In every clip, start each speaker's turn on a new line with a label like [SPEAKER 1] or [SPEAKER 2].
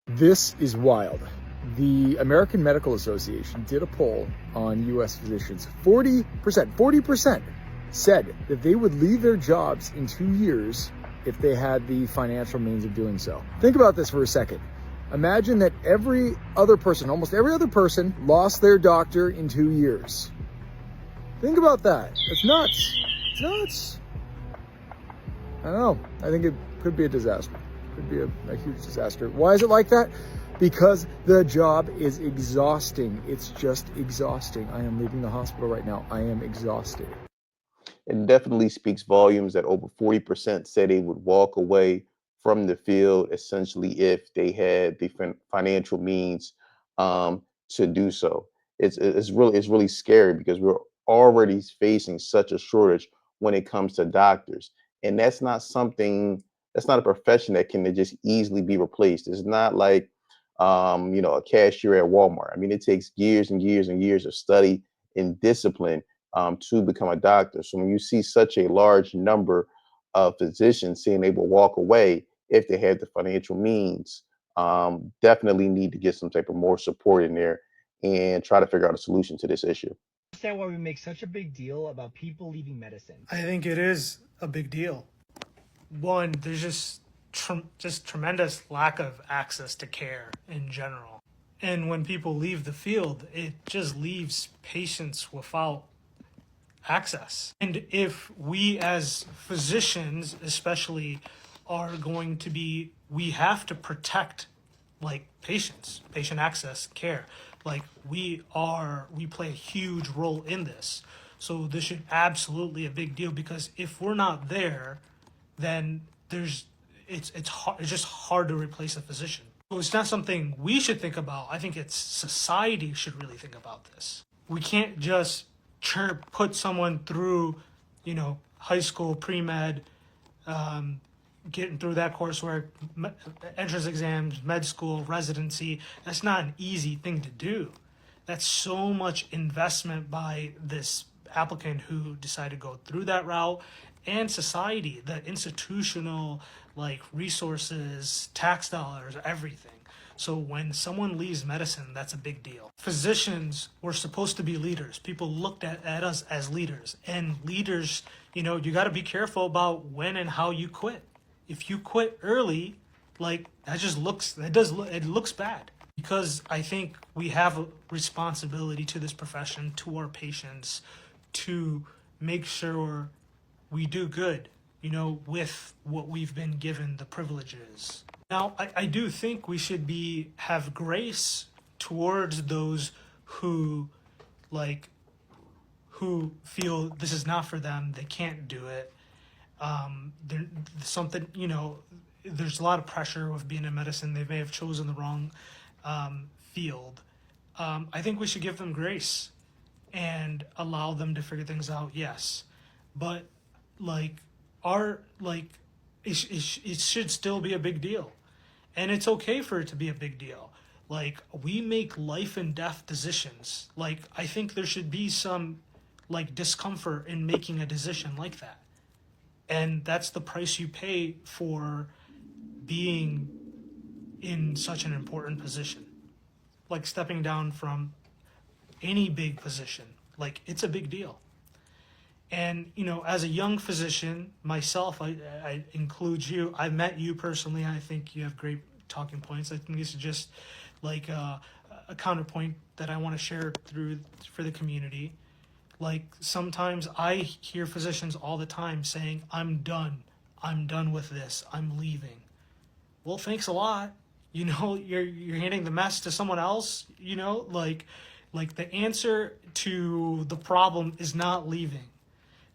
[SPEAKER 1] This is wild. The American Medical Association did a poll on US physicians. 40% said that they would leave their jobs in 2 years if they had the financial means of doing so. Think about this for a second. Imagine that almost every other person, lost their doctor in 2 years. Think about that. It's nuts. It's nuts. I don't know. I think it could be a disaster. Could be a huge disaster. Why is it like that? Because the job is exhausting. It's just exhausting. I am leaving the hospital right now. I am exhausted.
[SPEAKER 2] It definitely speaks volumes that over 40% said they would walk away from the field essentially if they had the financial means to do so. It's really scary because we're already facing such a shortage when it comes to doctors, and that's not a profession that can just easily be replaced. It's not like a cashier at Walmart. I mean, it takes years and years and years of study and discipline to become a doctor. So when you see such a large number of physicians saying they will walk away if they have the financial means, definitely need to get some type of more support in there and try to figure out a solution to this issue.
[SPEAKER 3] Understand why we make such a big deal about people leaving medicine.
[SPEAKER 4] I think it is a big deal. One, there's just tremendous lack of access to care in general. And when people leave the field, it just leaves patients without access. And if we as physicians, especially, are going to be, we have to protect like patients, patient access, care. Like we play a huge role in this. So this should absolutely a big deal because if we're not there, then it's just hard to replace a physician. So it's not something we should think about. I think it's society should really think about this. We can't just put someone through, high school, pre-med, getting through that coursework, entrance exams, med school, residency. That's not an easy thing to do. That's so much investment by this applicant who decided to go through that route, and society, the institutional resources, tax dollars, everything. So when someone leaves medicine, that's a big deal. Physicians were supposed to be leaders. People looked at us as leaders. And leaders, you got to be careful about when and how you quit. If you quit early, it looks bad. Because I think we have a responsibility to this profession, to our patients, to make sure we do good, with what we've been given the privileges. Now, I do think we should have grace towards those who who feel this is not for them, they can't do it. There's something, there's a lot of pressure with being in medicine. They may have chosen the wrong field. I think we should give them grace and allow them to figure things out, yes. But it should still be a big deal. And it's okay for it to be a big deal. We make life and death decisions. I think there should be some discomfort in making a decision like that. And that's the price you pay for being in such an important position. Stepping down from any big position. It's a big deal. And, as a young physician, myself, I include you. I met you personally. I think you have great talking points. I think this is just a counterpoint that I want to share for the community. Sometimes I hear physicians all the time saying, I'm done with this. I'm leaving. Well, thanks a lot. You're handing the mess to someone else, the answer to the problem is not leaving.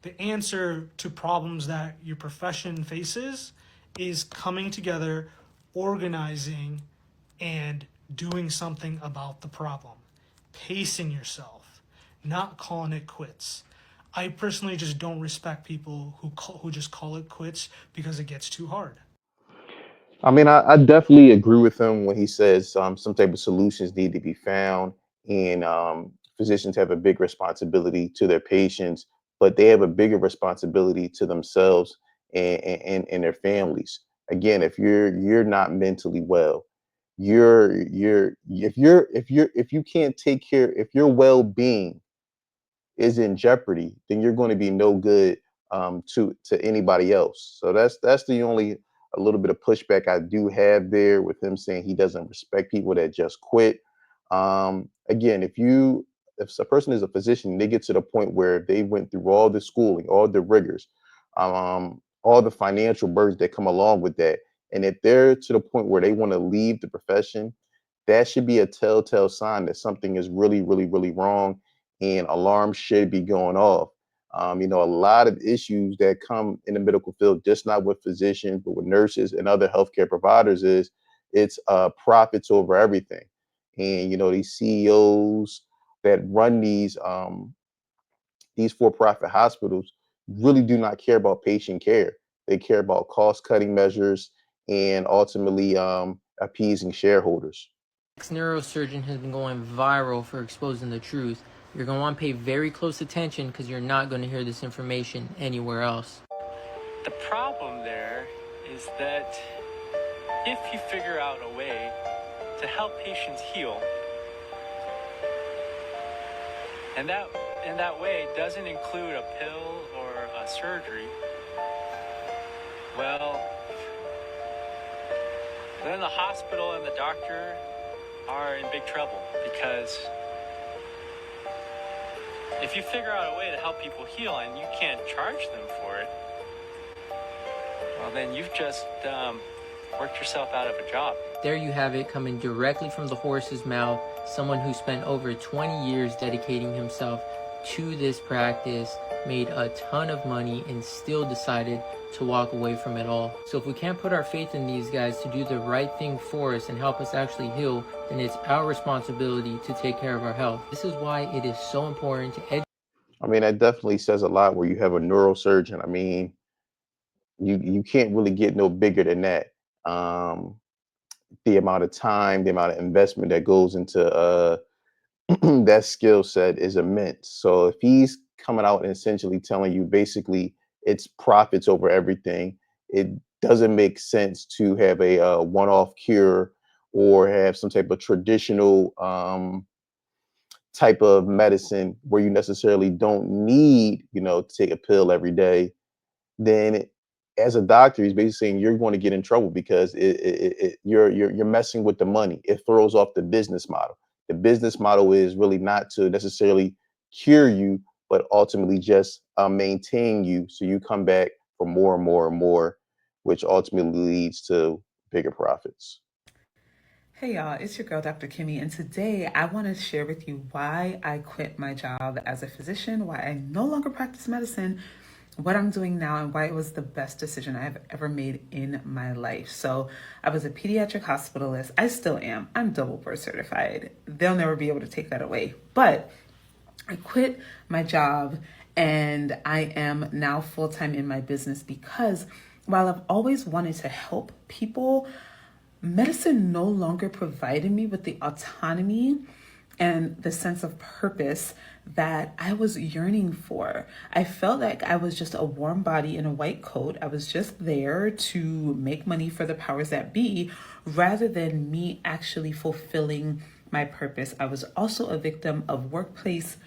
[SPEAKER 4] The answer to problems that your profession faces is coming together, organizing, and doing something about the problem. Pacing yourself, not calling it quits. I personally just don't respect people who just call it quits because it gets too hard.
[SPEAKER 2] I mean, I definitely agree with him when he says some type of solutions need to be found, and physicians have a big responsibility to their patients, but they have a bigger responsibility to themselves and their families. Again, if you're not mentally well, if you can't take care, if your well-being is in jeopardy, then you're going to be no good to anybody else. So that's the only a little bit of pushback I do have there with him saying he doesn't respect people that just quit. Again, if a person is a physician, they get to the point where they went through all the schooling, all the rigors, all the financial burdens that come along with that, and if they're to the point where they want to leave the profession, that should be a telltale sign that something is really, really, really wrong, and alarms should be going off. A lot of issues that come in the medical field, just not with physicians, but with nurses and other healthcare providers, is it's profits over everything. And these CEOs that run these for-profit hospitals really do not care about patient care. They care about cost-cutting measures and ultimately appeasing shareholders.
[SPEAKER 5] Neurosurgeon has been going viral for exposing the truth. You're going to want to pay very close attention because you're not going to hear this information anywhere else.
[SPEAKER 6] The problem there is that if you figure out a way to help patients heal, and that way doesn't include a pill or a surgery, well, then the hospital and the doctor are in big trouble, because if you figure out a way to help people heal and you can't charge them for it, well, then you've just worked yourself out of a job.
[SPEAKER 5] There you have it, coming directly from the horse's mouth, someone who spent over 20 years dedicating himself to this practice, made a ton of money, and still decided to walk away from it all. So if we can't put our faith in these guys to do the right thing for us and help us actually heal, then it's our responsibility to take care of our health. This is why it is so important to educate.
[SPEAKER 2] I mean, that definitely says a lot where you have a neurosurgeon. I mean, you can't really get no bigger than that. The amount of time, the amount of investment that goes into that skill set is immense. So if he's coming out and essentially telling you basically it's profits over everything, it doesn't make sense to have a one-off cure or have some type of traditional type of medicine where you necessarily don't need, to take a pill every day. Then as a doctor, he's basically saying you're going to get in trouble because you're messing with the money. It throws off the business model. The business model is really not to necessarily cure you, but ultimately just maintain you so you come back for more and more and more, which ultimately leads to bigger profits.
[SPEAKER 7] Hey y'all, it's your girl Dr. Kimmy, and today I want to share with you why I quit my job as a physician, why I no longer practice medicine, what I'm doing now, and why it was the best decision I have ever made in my life. So I was a pediatric hospitalist. I still am. I'm double board certified. They'll never be able to take that away. But I quit my job and I am now full-time in my business because while I've always wanted to help people, medicine no longer provided me with the autonomy and the sense of purpose that I was yearning for. I felt like I was just a warm body in a white coat. I was just there to make money for the powers that be, rather than me actually fulfilling my purpose. I was also a victim of workplace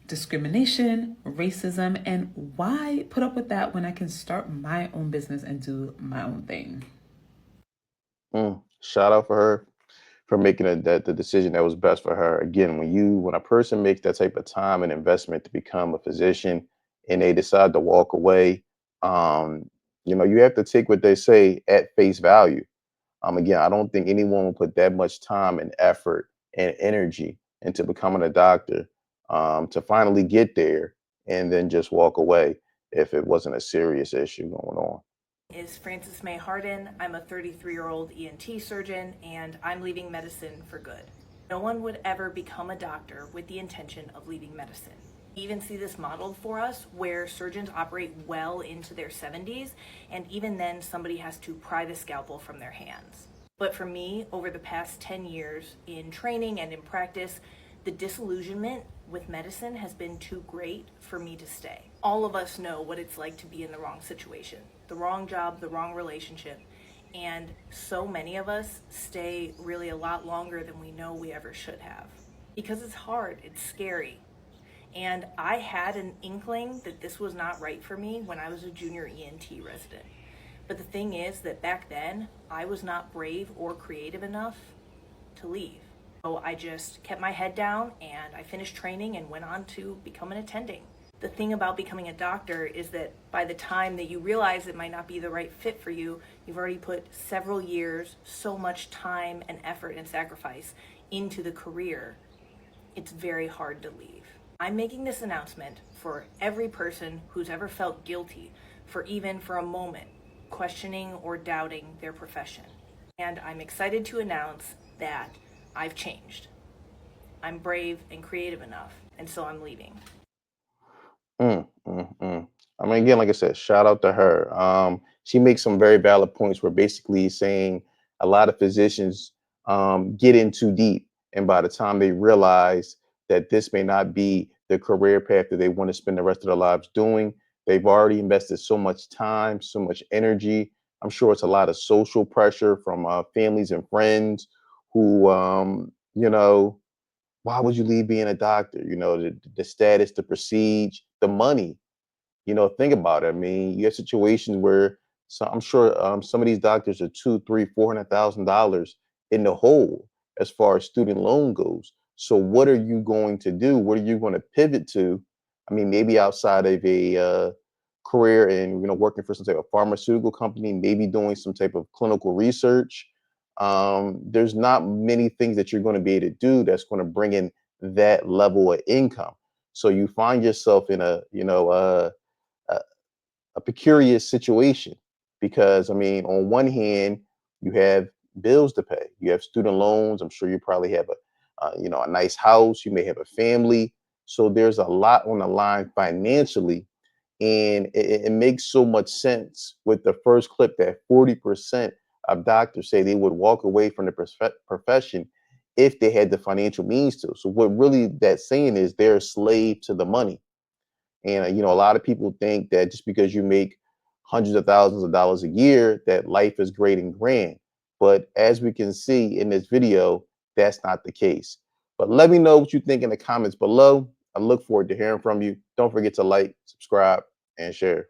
[SPEAKER 7] discrimination, racism, and why put up with that when I can start my own business and do my own thing?
[SPEAKER 2] Shout out for her for making the decision that was best for her. Again, when a person makes that type of time and investment to become a physician and they decide to walk away, you have to take what they say at face value. Again, I don't think anyone will put that much time and effort and energy into becoming a doctor to finally get there and then just walk away if it wasn't a serious issue going on.
[SPEAKER 8] Is Frances May Harden. I'm a 33-year-old ENT surgeon, and I'm leaving medicine for good. No one would ever become a doctor with the intention of leaving medicine. We even see this modeled for us where surgeons operate well into their 70s, and even then somebody has to pry the scalpel from their hands. But for me, over the past 10 years in training and in practice, the disillusionment with medicine has been too great for me to stay. All of us know what it's like to be in the wrong situation, the wrong job, the wrong relationship, And so many of us stay really a lot longer than we know we ever should have. Because it's hard, it's scary. And I had an inkling that this was not right for me when I was a junior ENT resident. But the thing is that back then, I was not brave or creative enough to leave. So I just kept my head down and I finished training and went on to become an attending. The thing about becoming a doctor is that by the time that you realize it might not be the right fit for you, you've already put several years, so much time and effort and sacrifice into the career. It's very hard to leave. I'm making this announcement for every person who's ever felt guilty for even for a moment questioning or doubting their profession. And I'm excited to announce that I've changed. I'm brave and creative enough, and so I'm leaving.
[SPEAKER 2] I mean, again, like I said, shout out to her. She makes some very valid points where basically saying a lot of physicians get in too deep. And by the time they realize that this may not be the career path that they want to spend the rest of their lives doing, they've already invested so much time, so much energy. I'm sure it's a lot of social pressure from families and friends who, why would you leave being a doctor? The status, the prestige, the money. Think about it. I mean, you have situations where I'm sure some of these doctors are two, three, $400,000 in the hole as far as student loan goes. So what are you going to do? What are you going to pivot to? I mean, maybe outside of a career in working for some type of pharmaceutical company, maybe doing some type of clinical research. There's not many things that you're going to be able to do that's going to bring in that level of income. So you find yourself in a, a peculiar situation because I mean, on one hand, you have bills to pay, you have student loans. I'm sure you probably have a nice house. You may have a family, so there's a lot on the line financially, and it makes so much sense with the first clip that 40% of doctors say they would walk away from the profession if they had the financial means to. So what really that's saying is they're a slave to the money. And a lot of people think that just because you make hundreds of thousands of dollars a year, that life is great and grand. But as we can see in this video, that's not the case. But let me know what you think in the comments below. I look forward to hearing from you. Don't forget to like, subscribe, and share.